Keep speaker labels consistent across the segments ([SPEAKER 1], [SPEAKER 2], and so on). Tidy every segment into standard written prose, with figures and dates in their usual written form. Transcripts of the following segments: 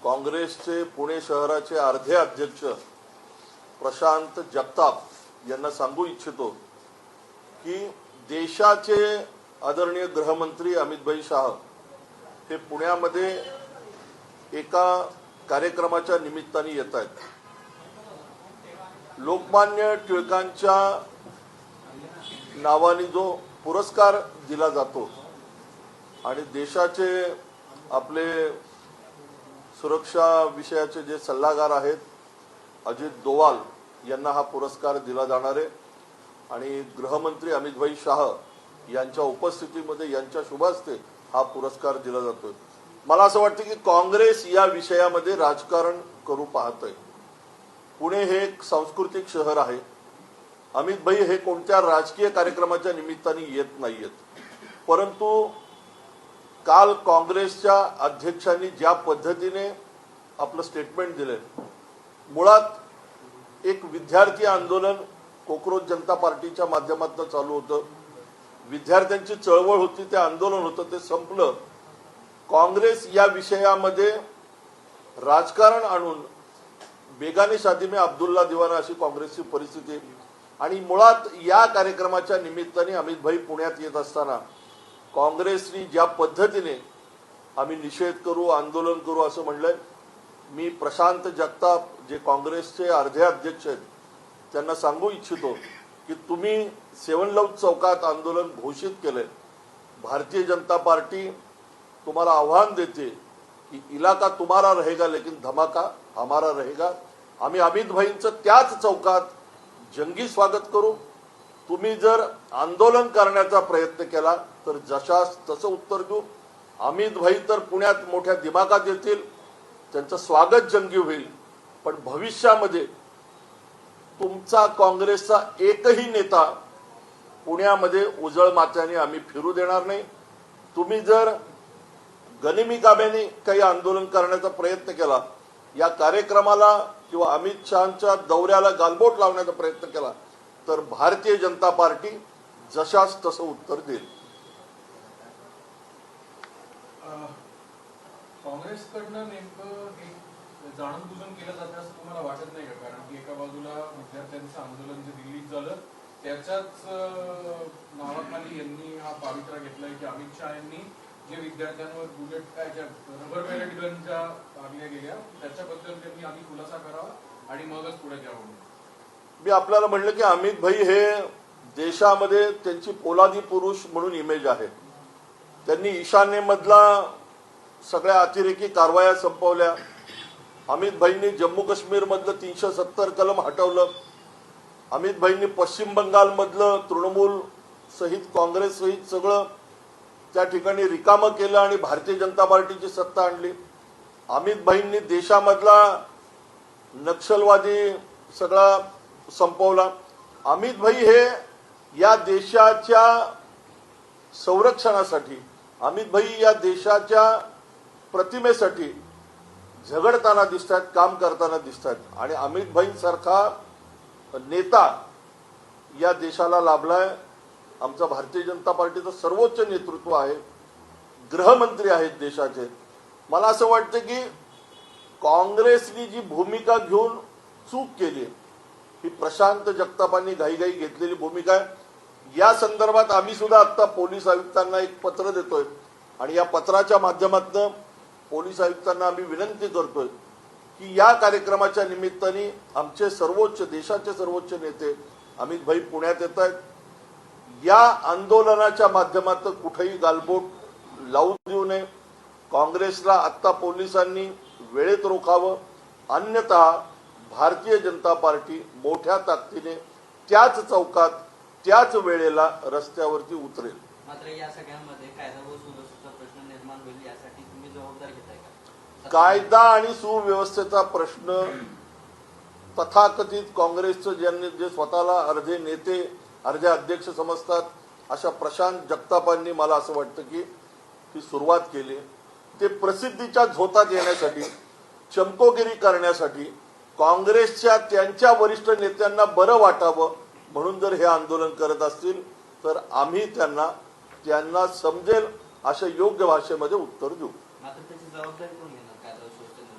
[SPEAKER 1] काँग्रेसचे पुणे शहराचे अर्धे अध्यक्ष प्रशांत जगताप यांना सांगू इच्छितो की देशाचे आदरणीय गृहमंत्री अमित शाह हे पुण्यामध्ये एका कार्यक्रमाच्या निमित्ताने येत आहेत। लोकमान्य टिळकांच्या नावाने जो पुरस्कार दिला जातो आणि देशाचे आपले सुरक्षा विषयाचे जे सल्लागार आहेत अजित डोवाल यांना हा पुरस्कार दिला जाणार आहे आणि गृहमंत्री अमित शाह यांच्या उपस्थितीमध्ये यांच्या शुभ हस्ते हा पुरस्कार दिला जातोय। मला असं वाटतं की काँग्रेस या विषयामध्ये राजकारण करू पाहतोय। पुणे हे एक सांस्कृतिक शहर आहे। अमित हे कोणत्या राजकीय कार्यक्रमाच्या निमित्ताने येत नाहीयेत, परंतु काल काँग्रेसच्या अध्यक्षांनी ज्या पद्धतीने आपलं स्टेटमेंट दिले, मुळात एक विद्यार्थी आंदोलन कोकरोच जनता पार्टीच्या माध्यमातून चालू होतं, विद्यार्थ्यांची चळवळ होती, ते आंदोलन होतं, ते संपलं। काँग्रेस या विषयामध्ये राजकारण आणून बेगानी शादी में अब्दुल्ला दिवाना अशी काँग्रेसची परिस्थिती आणि मुळात या कार्यक्रमाच्या निमित्ताने अमित पुण्यात येत असताना काँग्रेसने ज्या पद्धतीने आम्ही निषेध करू, आंदोलन करू असं म्हणलंय, मी प्रशांत जगताप जे काँग्रेसचे अर्धे अध्यक्ष आहेत त्यांना सांगू इच्छितो की तुम्ही सेवन लव चौकात आंदोलन घोषित केलंय। भारतीय जनता पार्टी तुम्हाला आव्हान देते की इलाका तुम्हारा रहेगा लेकिन धमाका हमारा रहेगा। आम्ही अमित भाईंचं त्याच चौकात जंगी स्वागत करू। तुम्ही जर आंदोलन करण्याचा प्रयत्न केला तर जशास तसं उत्तर देऊ। अमित भाई तर पुण्यात मोठ्या दिमागात येतील, त्यांचं स्वागत जंगी होईल, पण भविष्यामध्ये तुमचा काँग्रेसचा एकही नेता पुण्यामध्ये उजळ माथ्याने आम्ही फिरू देणार नाही। तुम्ही जर गनिमी काब्याने काही आंदोलन करण्याचा प्रयत्न केला, या कार्यक्रमाला किंवा अमित शहांच्या दौऱ्याला गालबोट लावण्याचा प्रयत्न केला तर भारतीय जनता पार्टी जशास तसं उत्तर देईल।
[SPEAKER 2] काँग्रेसकडनं नेमकं एक जाणूनबुजून केलं जातं असं तुम्हाला वाटत नाही का? कारण की एका बाजूला विद्यार्थ्यांचं आंदोलन जे दिल्लीत झालं त्याच्याच नावाखाली यांनी हा पावित्रा घेतलाय की अमित शहा यांनी जे विद्यार्थ्यांवर बुलेट रबर पॅलेट गनच्या मागल्या गेल्या त्याच्याबद्दल त्यांनी आधी खुलासा करावा आणि मगच पुढे जावं।
[SPEAKER 1] मी आपल्याला म्हणलं की अमित हे देशामध्ये त्यांची पोलादी पुरुष म्हणून इमेज आहे। त्यांनी ईशान्येमधला सगळ्या अतिरेकी कारवाया संपवल्या। अमित भाईंनी जम्मू काश्मीर मधलं 370 कलम हटवलं। अमित भाईंनी पश्चिम बंगाल मधलं तृणमूल सहित काँग्रेस सहित सगळं त्या ठिकाणी रिकामं केलं आणि भारतीय जनता पार्टीची सत्ता आणली। अमित भाईंनी देशामधला नक्षलवादी सगळा संपवला। अमित भाई हे या देशाच्या संरक्षणासाठी, अमित भाई या देशाच्या प्रतिमेसाठी झगडताना दिसतात, काम करताना दिसतात आणि अमित भाईंसारखा नेता या देशाला लाभलाय। आमचा भारतीय जनता पार्टीचं सर्वोच्च नेतृत्व आहे, गृहमंत्री आहेत देशाचे। मला असं वाटतं की काँग्रेसने जी भूमिका घेऊन चूक केली ही प्रशांत जगतापांनी घाईघाई घेतलेली भूमिका आहे। या संदर्भात आम्ही सुद्धा आता पोलीस आयुक्तांना एक पत्र देतोय आणि या पत्राच्या माध्यमातून पोलीस आयुक्तांना आम्ही विनंती करतोय की या कार्यक्रमाच्या निमित्ताने आमचे देशाचे सर्वोच्च नेते अमित भाई पुण्यात येत आहेत। या आंदोलनाच्या माध्यमातून कुठेही गालबोट लावू देऊ नये। काँग्रेसला आता पोलिसांनी वेळेत रोखावं, अन्यथा भारतीय जनता पार्टी मोठ्या ताकदीने त्याच चौकात त्याच वेळेला रस्त्यावरती उतरेल।
[SPEAKER 3] मात्र या सगळ्यांमध्ये कायदा व सुव्यवस्थेचा प्रश्न निर्माण होईल यासाठी तुम्ही जबाबदारी घेताय का?
[SPEAKER 1] कायदा आणि सुव्यवस्थेचा प्रश्न तथाकथित काँग्रेसचं जे स्वतःला अर्धे नेते अर्धे अध्यक्ष समजतात अशा प्रशांत जगतापांनी मला असं वाटतं की ती सुरुवात केली। ते प्रसिद्धीच्या झोतात येण्यासाठी, चमकोगिरी करण्यासाठी, काँग्रेसच्या त्यांच्या वरिष्ठ नेत्यांना बरं वाटावं म्हणून जर हे आंदोलन करत असतील तर आम्ही त्यांना समजेल अशा योग्य भाषेमध्ये उत्तर देऊ।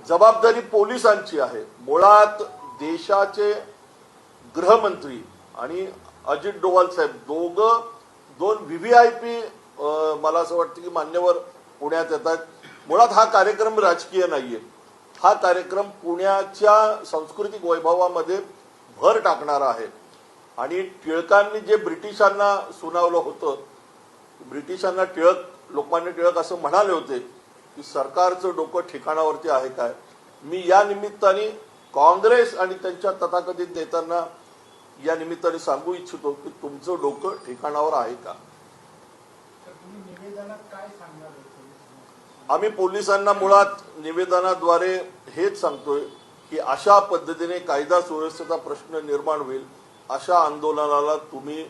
[SPEAKER 1] जबाबदारी पोलिसांची आहे. मुळात देशाचे गृहमंत्री आणि अजित डोवाल साहेब दोन व्हीव्हीआयपी मला असं वाटतं की मान्यवर पुण्यात येतात. मुळात हा कार्यक्रम राजकीय नाहीये. हा कार्यक्रम पुण्याच्या सांस्कृतिक वैभवामध्ये भर टाकणारा आहे. आणि टिळकांनी जे ब्रिटिशांना सुनावलं होतं, ब्रिटिशांना लोकमान्य टिळक असं म्हणाले होते की सरकारचं डोकं ठिकाणावरती आहे काय. मी या निमित्ताने काँग्रेस आणि त्यांच्या तथाकथित नेत्यांना या निमित्ताने सांगू इच्छितो की तुमचं डोकं ठिकाणावर आहे का. आम्ही पोलिसांना मुळात निवेदनाद्वारे हेच सांगतोय की अशा पद्धतीने कायदा सुव्यवस्थेचा प्रश्न निर्माण होईल अशा आंदोलनाला तुम्ही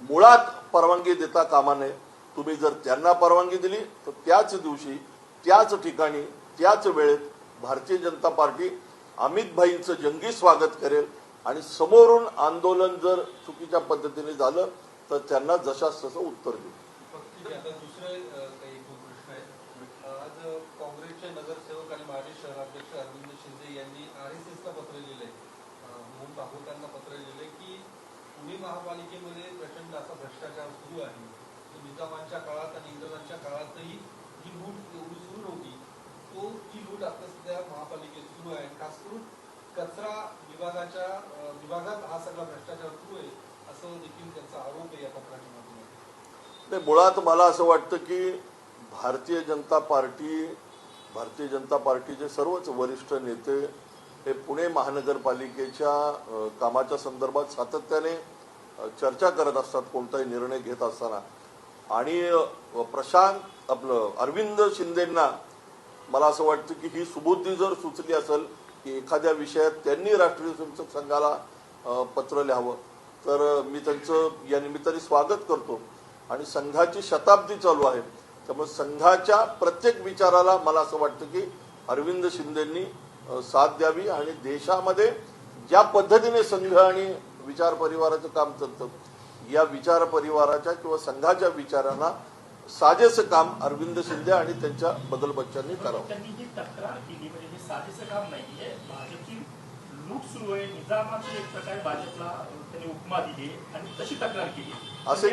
[SPEAKER 1] मुळात परवानगी देता कामा नये. तुम्ही जर त्यांना परवानगी दिली तर त्याच दिवशी त्याच ठिकाणी त्याच वेळेत भारतीय जनता पार्टी अमित भाईंचं जंगी स्वागत करेल आणि समोरून आंदोलन जर चुकीच्या पद्धतीने झालं तर त्यांना जशास तसं उत्तर देऊ.
[SPEAKER 4] आता दुसरे काही प्रश्न आहेत. आज काँग्रेसचे नगरसेवक आणि माजी शहराध्यक्ष अरविंद शिंदे यांनी RSSला पत्र लिहिलंय, म्हणून त्यांना पत्र लिहिलंय की पुणे महापालिकेमध्ये प्रचंड असा भ्रष्टाचार सुरू आहे. निजामांच्या काळात आणि इंग्रजांच्या काळातही ही लूट एवढी सुरू नव्हती. ही लूट आता सध्या महापालिकेत सुरू आहे. खास करून कचरा विभागात हा सगळा भ्रष्टाचार सुरू आहे असं देखील त्यांचा आरोप आहे या पत्राच्या माध्यमातून.
[SPEAKER 1] मुळात मला असं वाटतं की भारतीय जनता पार्टीचे सर्वच वरिष्ठ नेते हे पुणे महानगरपालिकेच्या कामाच्या संदर्भात सातत्याने चर्चा करत असतात कोणताही निर्णय घेत असताना. आणि अरविंद शिंदेंना मला असं वाटतं की ही सुबुद्धी जर सुचली असेल की एखाद्या विषयात त्यांनी राष्ट्रीय स्वयंसेवक संघाला पत्र लिहावं तर मी त्यांचं या निमित्ताने स्वागत करतो. आणि संघाची शताब्दी चालू आहे त्यामुळे संघाच्या प्रत्येक विचाराला मला असं वाटतं की अरविंद शिंदेंनी साथ द्यावी. आणि देशामध्ये ज्या पद्धतीने संघ आणि विचार परिवाराचं काम चालतं या विचार परिवाराच्या किंवा संघाच्या विचारांना साजेसं काम अरविंद शिंदे आणि त्यांच्या बगलबच्च्यांनी करावं.
[SPEAKER 5] त्यांनी जी तक्रार केली म्हणजे हे साजेसं काम नाहीये. भाजपची लूट सुरू आहे, निजामाची एक प्रकारे भाजपला त्यांनी उपमा दिली आणि तशी तक्रार केली.
[SPEAKER 1] असं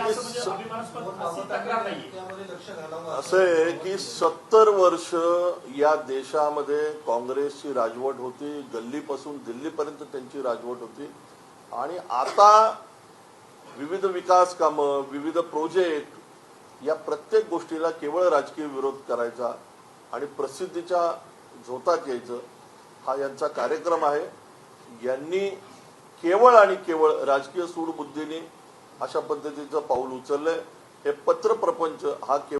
[SPEAKER 1] आहे की 70 वर्ष या देशामध्ये काँग्रेसची राजवट होती. गल्लीपासून दिल्लीपर्यंत त्यांची राजवट होती. आणि आता विविध विकास कामं, विविध प्रोजेक्ट या प्रत्येक गोष्टीला केवळ राजकीय विरोध करायचा आणि प्रसिद्धीच्या झोतात यायचं हा यांचा कार्यक्रम आहे. यांनी केवळ आणि केवळ राजकीय सूडबुद्धीने अशा पद्धतीचं पाऊल उचललंय. हे पत्र प्रपंच हा